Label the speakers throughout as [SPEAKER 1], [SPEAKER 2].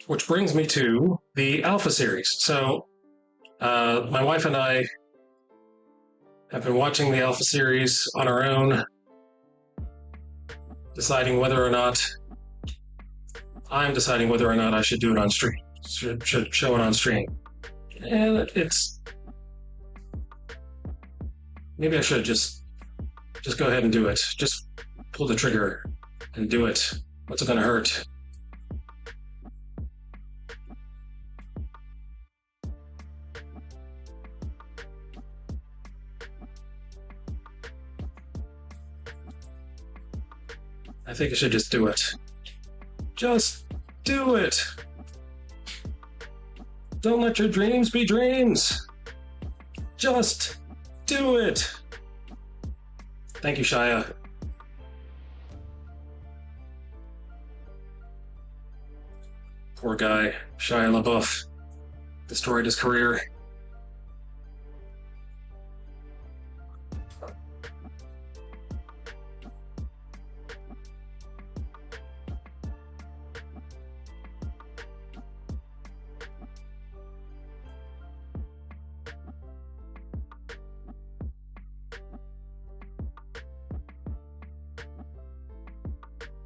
[SPEAKER 1] Which brings me to the Alpha series. So, my wife and I have been watching the Alpha series on our own, deciding whether or not I should do it on stream, should show it on stream. And it's maybe I should just go ahead and do it. Just pull the trigger and do it. What's it going to hurt? I think I should just do it. Just do it. Don't let your dreams be dreams. Just do it. Thank you, Shia. Poor guy, Shia LaBeouf, destroyed his career.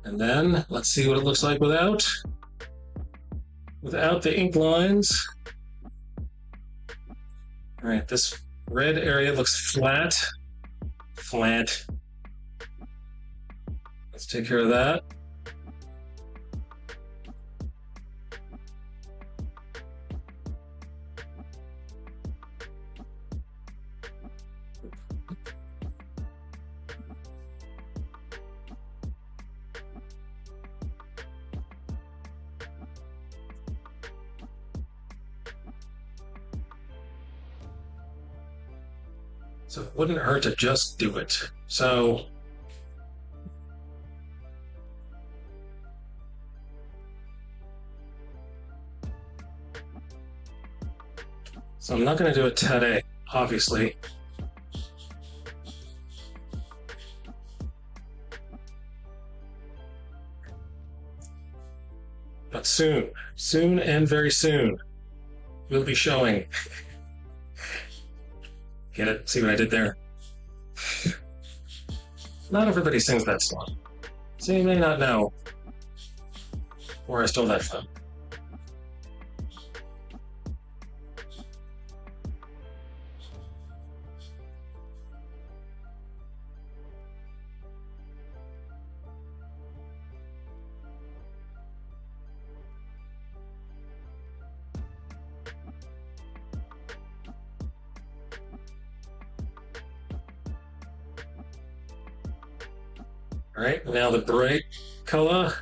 [SPEAKER 1] And then, let's see what it looks like without the ink lines. All right, this red area looks flat. Let's take care of that. So it wouldn't hurt to just do it. So I'm not going to do it today, obviously. But soon and very soon, we'll be showing. Get it? See what I did there? Not everybody sings that song, so you may not know where I stole that from. All right, now the bright color.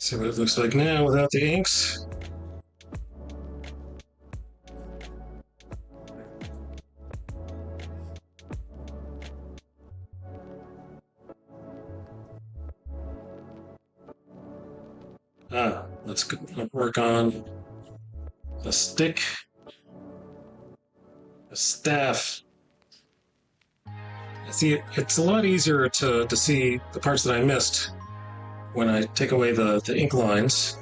[SPEAKER 1] See what it looks like now without the inks. Let's work on a stick, a staff. See, it's a lot easier to see the parts that I missed when I take away the ink lines.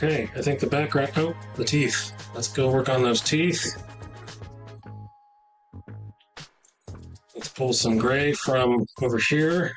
[SPEAKER 1] Okay, I think the background. Oh, the teeth. Let's go work on those teeth. Let's pull some gray from over here.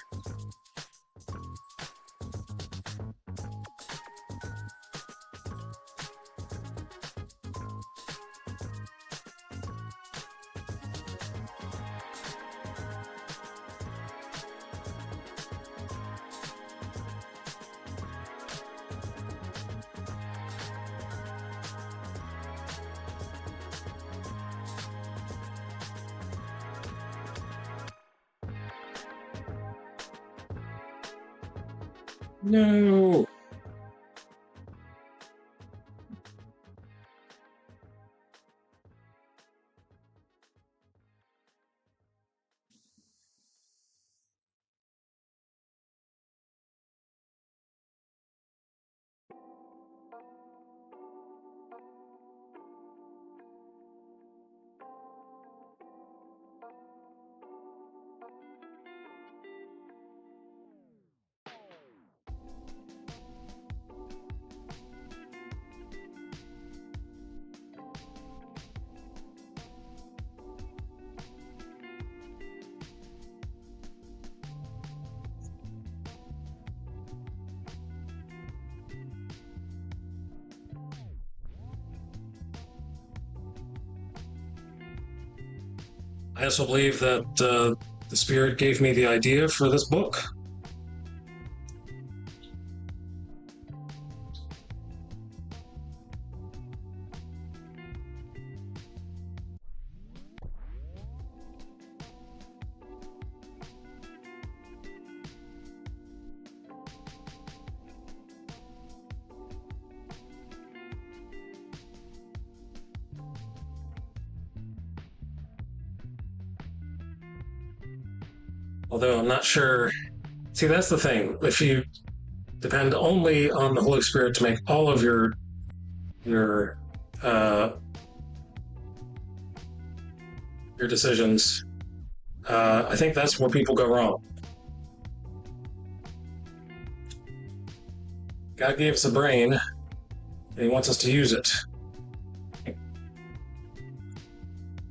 [SPEAKER 1] No. I also believe that the spirit gave me the idea for this book. Although I'm not sure. See, that's the thing. If you depend only on the Holy Spirit to make all of your uh, your decisions, I think that's where people go wrong. God gave us a brain, and He wants us to use it.